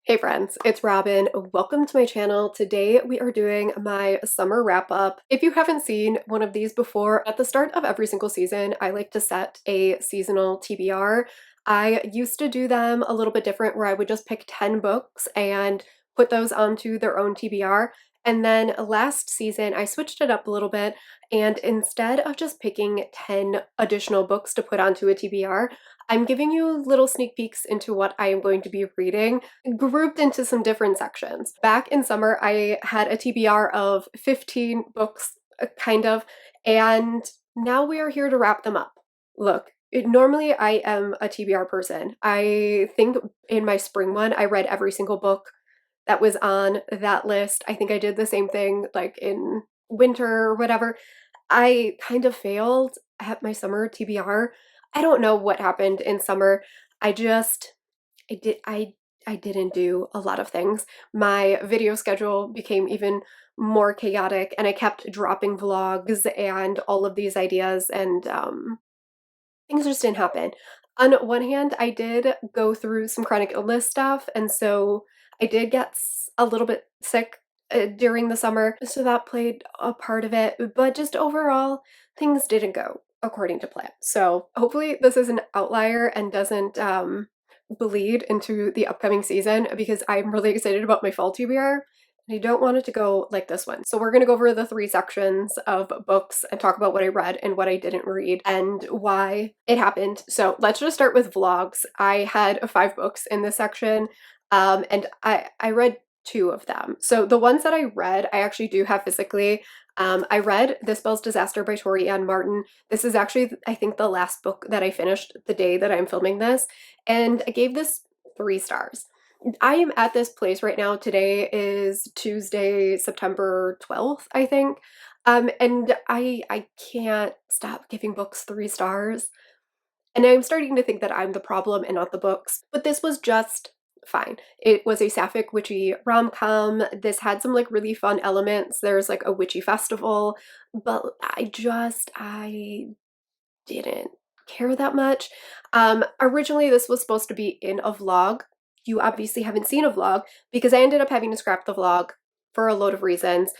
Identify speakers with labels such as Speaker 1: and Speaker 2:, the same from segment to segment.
Speaker 1: Hey friends, it's Robin. Welcome to my channel. Today we are doing my summer wrap up. If you haven't seen one of these before, at the start of every single season, I like to set a seasonal TBR. I used to do them a little bit different where I would just pick 10 books and put those onto their own TBR. And then last season, I switched it up a little bit, and instead of just picking 10 additional books to put onto a TBR, I'm giving you little sneak peeks into what I am going to be reading grouped into some different sections. Back in summer, I had a TBR of 15 books, kind of, and now we are here to wrap them up. Look, normally I am a TBR person. I think in my spring one, I read every single book that was on that list. I think I did the same thing like in winter or whatever. I kind of failed at my summer TBR. I don't know what happened in summer. I just I did I didn't do a lot of things. My video schedule became even more chaotic and I kept dropping vlogs and all of these ideas and things just didn't happen. On one hand, I did go through some chronic illness stuff, and so I did get a little bit sick during the summer, so that played a part of it. But just overall, things didn't go according to plan. So hopefully, this is an outlier and doesn't bleed into the upcoming season because I'm really excited about my fall TBR. I don't want it to go like this one. So we're going to go over the three sections of books and talk about what I read and what I didn't read and why it happened. So let's just start with vlogs. I had 5 books in this section, and I read 2 of them. So the ones that I read, I actually do have physically. I read This Bell's Disaster by Tori Ann Martin. This is actually, I think, the last book that I finished the day that I'm filming this, and I gave this 3 stars. I am at this place right now. Today is Tuesday, September 12th, I think. And I can't stop giving books 3 stars. And I'm starting to think that I'm the problem and not the books. But this was just fine. It was a sapphic witchy rom-com. This had some like really fun elements. There's like a witchy festival, but I didn't care that much. Originally this was supposed to be in a vlog. You obviously haven't seen a vlog because I ended up having to scrap the vlog for a load of reasons.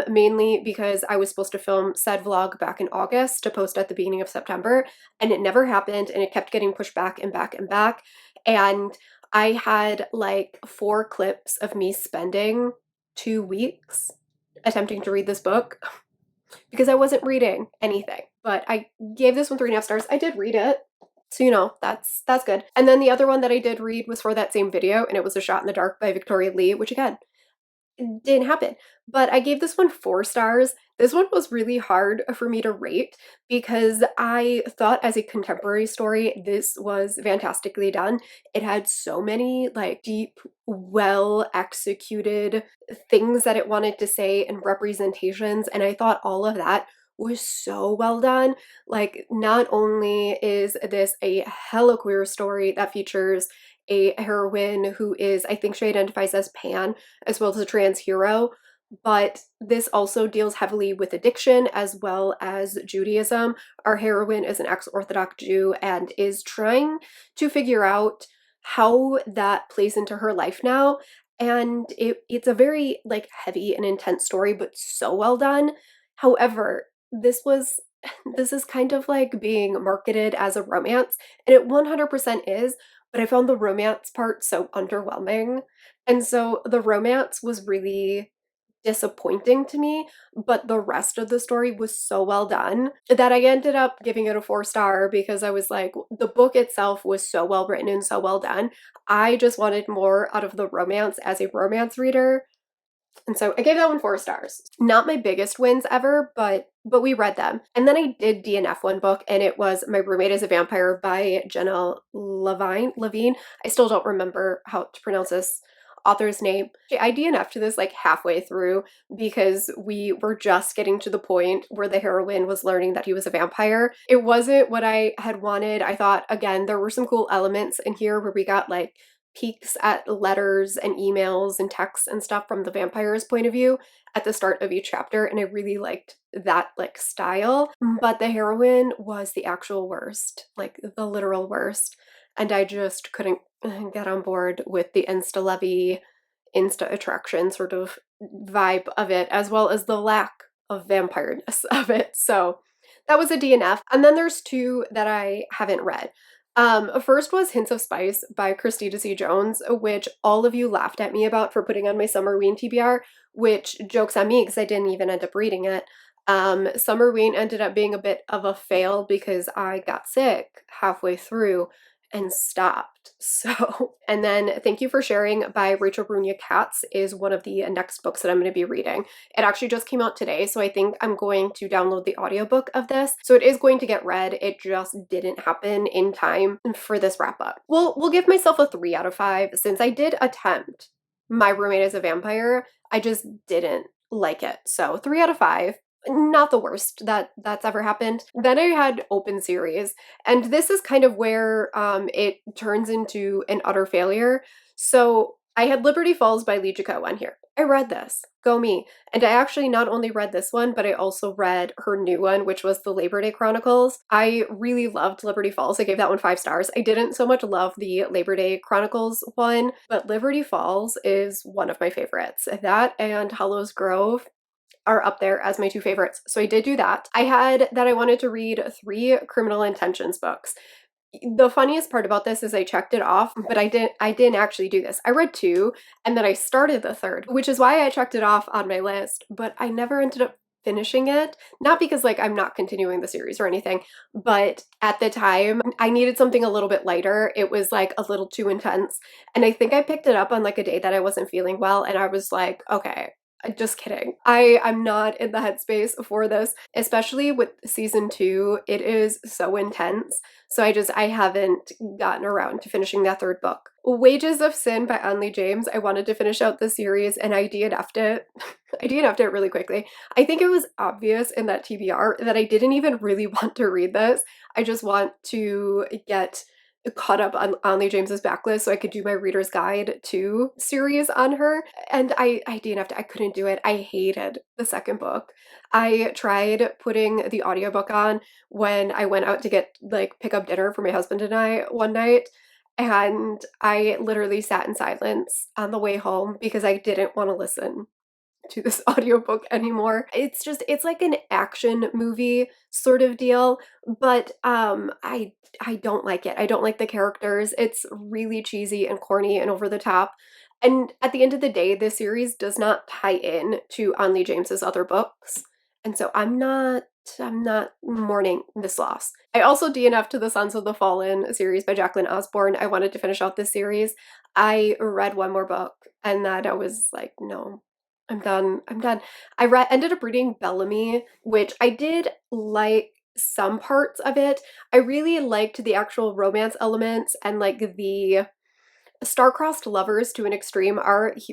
Speaker 1: Mainly because I was supposed to film said vlog back in August to post at the beginning of September, and it never happened, and it kept getting pushed back and back and back. And I had like 4 clips of me spending 2 weeks attempting to read this book because I wasn't reading anything. But I gave this one 3.5 stars. I did read it. So, that's good. And then the other one that I did read was for that same video, and it was A Shot in the Dark by Victoria Lee, which again, didn't happen. But I gave this one 4 stars. This one was really hard for me to rate because I thought as a contemporary story, this was fantastically done. It had so many like deep, well executed things that it wanted to say and representations. And I thought all of that was so well done. Like, not only is this a hella queer story that features a heroine who is, I think she identifies as pan, as well as a trans hero, but this also deals heavily with addiction as well as Judaism. Our heroine is an ex-Orthodox Jew and is trying to figure out how that plays into her life now. And it's a very like heavy and intense story, but so well done. However, this is kind of like being marketed as a romance, and it 100% is, but I found the romance part so underwhelming. And so the romance was really disappointing to me, but the rest of the story was so well done that I ended up giving it a 4 star because I was like, the book itself was so well written and so well done. I just wanted more out of the romance as a romance reader. And so I gave that one 4 stars. Not my biggest wins ever, but we read them. And then I did DNF one book, and it was My Roommate is a Vampire by Jenna Levine. I still don't remember how to pronounce this author's name. I DNF'd this like halfway through because we were just getting to the point where the heroine was learning that he was a vampire. It wasn't what I had wanted. I thought, again, there were some cool elements in here where we got like peeks at letters and emails and texts and stuff from the vampire's point of view at the start of each chapter, and I really liked that like style. But the heroine was the actual worst, like the literal worst. and I just couldn't get on board with the insta-lovey, insta-attraction sort of vibe of it, as well as the lack of vampireness of it. So that was a DNF. And then there's two that I haven't read. First was Hints of Spice by Christina C. Jones, which all of you laughed at me about for putting on my Summerween TBR, which joke's on me because I didn't even end up reading it. Summerween ended up being a bit of a fail because I got sick halfway through and stopped. So, and then Thank You for Sharing by Rachel Brunia Katz is one of the next books that I'm going to be reading. It actually just came out today, so I think I'm going to download the audiobook of this. So it is going to get read. It just didn't happen in time for this wrap up. We'll give myself a 3 out of 5 since I did attempt My Roommate is a Vampire. I just didn't like it. So 3 out of 5. Not the worst that's ever happened. Then I had Open Series, and this is kind of where it turns into an utter failure. So I had Liberty Falls by Lee Jiko on here. I read this. Go me. And I actually not only read this one, but I also read her new one, which was the Labor Day Chronicles. I really loved Liberty Falls. I gave that one 5 stars. I didn't so much love the Labor Day Chronicles one, but Liberty Falls is one of my favorites. That and Hallows Grove are up there as my 2 favorites. So I did do that. I had that I wanted to read 3 Criminal Intentions books. The funniest part about this is I checked it off, but I didn't actually do this. I read 2 and then I started the 3rd, which is why I checked it off on my list, but I never ended up finishing it. Not because like I'm not continuing the series or anything, but at the time I needed something a little bit lighter. It was like a little too intense. And I think I picked it up on like a day that I wasn't feeling well and I was like, okay, just kidding. I'm not in the headspace for this, especially with season 2. It is so intense. So I haven't gotten around to finishing that 3rd book. Wages of Sin by Anley James. I wanted to finish out the series and I DNF'd it. I DNF'd it really quickly. I think it was obvious in that TBR that I didn't even really want to read this. I just want to get caught up on Anley James's backlist so I could do my Reader's Guide to series on her. And I DNF'd, I couldn't do it. I hated the 2nd book. I tried putting the audiobook on when I went out to get pick up dinner for my husband and I one night. And I literally sat in silence on the way home because I didn't want to listen to this audiobook anymore. It's like an action movie sort of deal, but I don't like it. I don't like the characters. It's really cheesy and corny and over the top. And at the end of the day, this series does not tie in to Anley James's other books. And so I'm not mourning this loss. I also DNF'd to the Sons of the Fallen series by Jacqueline Osborne. I wanted to finish out this series. I read one more book and then I was like, no, I'm done. I'm done. Ended up reading Bellamy, which I did like some parts of it. I really liked the actual romance elements and like the star-crossed lovers to an extreme.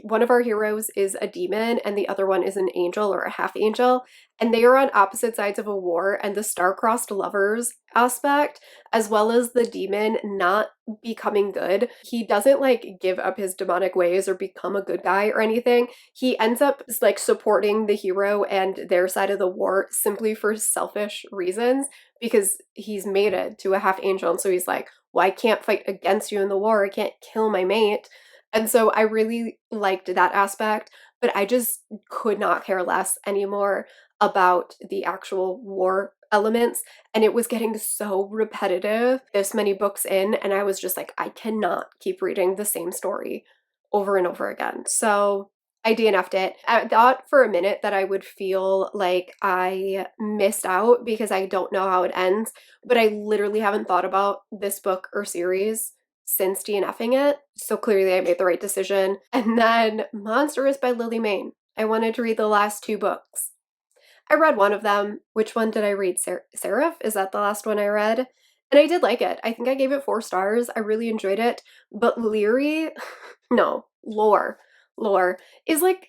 Speaker 1: One of our heroes is a demon and the other one is an angel or a half angel, and they are on opposite sides of a war, and the star-crossed lovers aspect as well as the demon not becoming good. He doesn't like give up his demonic ways or become a good guy or anything. He ends up like supporting the hero and their side of the war simply for selfish reasons because he's mated to a half angel, and so he's like, well, I can't fight against you in the war. I can't kill my mate. And so I really liked that aspect, but I just could not care less anymore about the actual war elements. And it was getting so repetitive this many books in. And I was just like, I cannot keep reading the same story over and over again. So I DNF'd it. I thought for a minute that I would feel like I missed out because I don't know how it ends, but I literally haven't thought about this book or series since DNFing it. So clearly I made the right decision. And then Monstrous by Lily Mayne. I wanted to read the last 2 books. I read one of them. Which one did I read? Seraph? Is that the last one I read? And I did like it. I think I gave it 4 stars. I really enjoyed it. But Leary, no, lore is like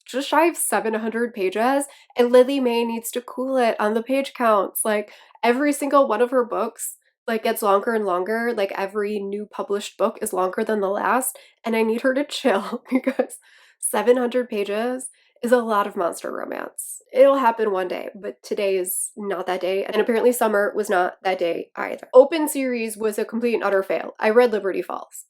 Speaker 1: just shy of 700 pages, and Lily May needs to cool it on the page counts. Like every single one of her books like gets longer and longer. Like every new published book is longer than the last, and I need her to chill because 700 pages is a lot of monster romance. It'll happen one day, but today is not that day, and apparently summer was not that day either. Open series was a complete and utter fail. I read Liberty Falls.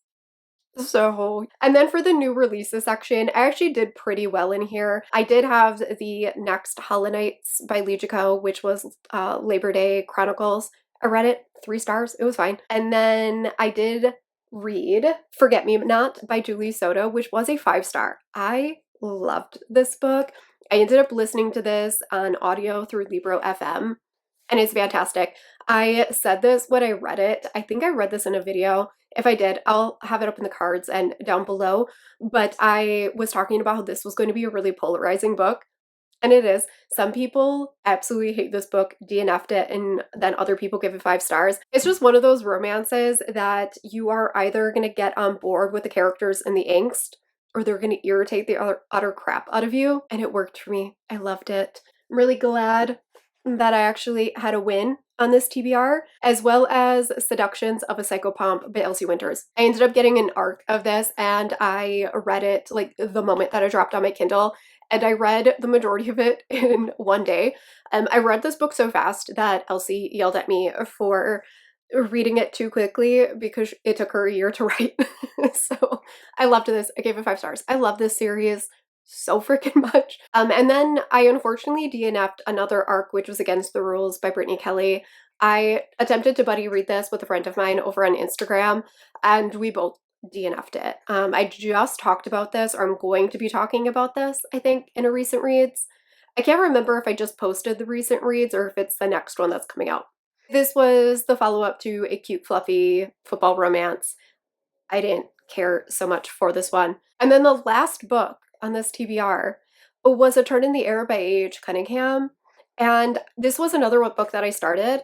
Speaker 1: So, and then for the new releases section, I actually did pretty well in here. I did have the next Hollow Knights by Lijiko, which was Labor Day Chronicles. I read it, 3 stars, it was fine. And then I did read Forget Me Not by Julie Soto, which was a 5-star. I loved this book. I ended up listening to this on audio through Libro FM, and it's fantastic. I said this when I read it. I think I read this in a video. If I did, I'll have it up in the cards and down below. But I was talking about how this was going to be a really polarizing book. And it is. Some people absolutely hate this book, DNF'd it, and then other people give it 5 stars. It's just one of those romances that you are either going to get on board with the characters and the angst, or they're going to irritate the utter crap out of you. And it worked for me. I loved it. I'm really glad that I actually had a win on this TBR, as well as Seductions of a Psychopomp by Elsie Winters. I ended up getting an arc of this, and I read it like the moment that I dropped on my Kindle, and I read the majority of it in one day. I read this book so fast that Elsie yelled at me for reading it too quickly because it took her a year to write. So I loved this. I gave it 5 stars. I love this series so freaking much. And then I unfortunately DNF'd another arc, which was Against the Rules by Brittany Kelly. I attempted to buddy read this with a friend of mine over on Instagram, and we both DNF'd it. I just talked about this, or I'm going to be talking about this, I think, in a recent reads. I can't remember if I just posted the recent reads or if it's the next one that's coming out. This was the follow-up to a cute, fluffy football romance. I didn't care so much for this one. And then the last book on this TBR was A Turn in the Air by A.H. Cunningham. And this was another book that I started,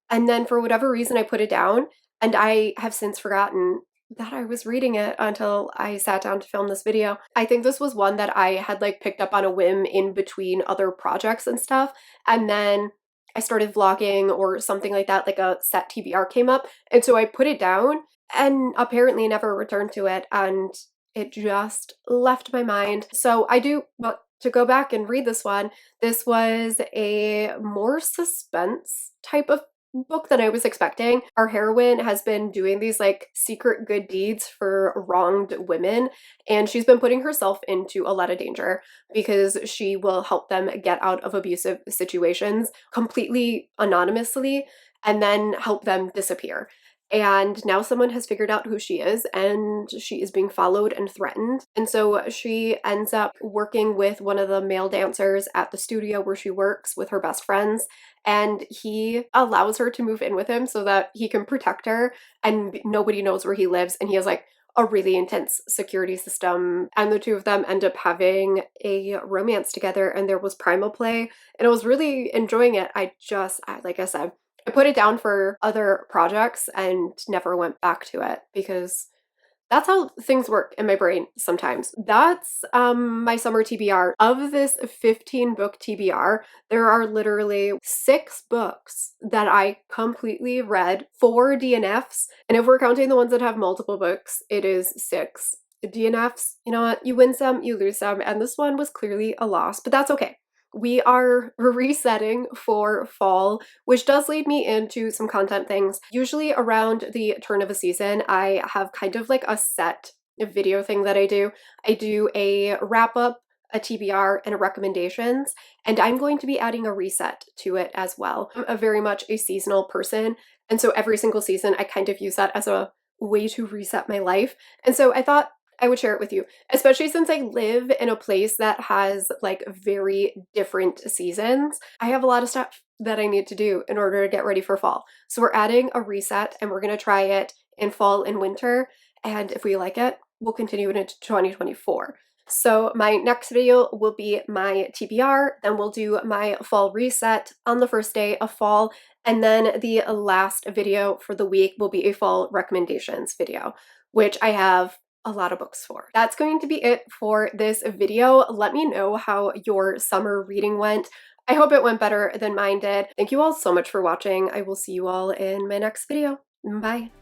Speaker 1: and then for whatever reason I put it down, and I have since forgotten that I was reading it until I sat down to film this video. I think this was one that I had like picked up on a whim in between other projects and stuff, and then I started vlogging or something like that, like a set TBR came up, and so I put it down and apparently never returned to it, and it just left my mind. So I do want to go back and read this one. This was a more suspense type of book than I was expecting. Our heroine has been doing these like secret good deeds for wronged women, and she's been putting herself into a lot of danger because she will help them get out of abusive situations completely anonymously and then help them disappear. And now someone has figured out who she is, and she is being followed and threatened. And so she ends up working with one of the male dancers at the studio where she works with her best friends, and he allows her to move in with him so that he can protect her, and nobody knows where he lives, and he has like a really intense security system, and the two of them end up having a romance together, and there was primal play, and I was really enjoying it. Like I said, I put it down for other projects and never went back to it because that's how things work in my brain sometimes. That's my summer TBR. Of this 15 book TBR, there are literally 6 books that I completely read, 4 DNFs, and if we're counting the ones that have multiple books, it is 6 DNFs. You know what? You win some, you lose some, and this one was clearly a loss, but that's okay. We are resetting for fall, which does lead me into some content things. Usually around the turn of a season, I have kind of like a set video thing that I do. I do a wrap up, a TBR, and a recommendations, and I'm going to be adding a reset to it as well. I'm very much a seasonal person, and so every single season I kind of use that as a way to reset my life. And so I thought I would share it with you, especially since I live in a place that has like very different seasons. I have a lot of stuff that I need to do in order to get ready for fall. So we're adding a reset, and we're going to try it in fall and winter. And if we like it, we'll continue it into 2024. So my next video will be my TBR, then we'll do my fall reset on the first day of fall, and then the last video for the week will be a fall recommendations video, which I have a lot of books for. That's going to be it for this video. Let me know how your summer reading went. I hope it went better than mine did. Thank you all so much for watching. I will see you all in my next video. Bye.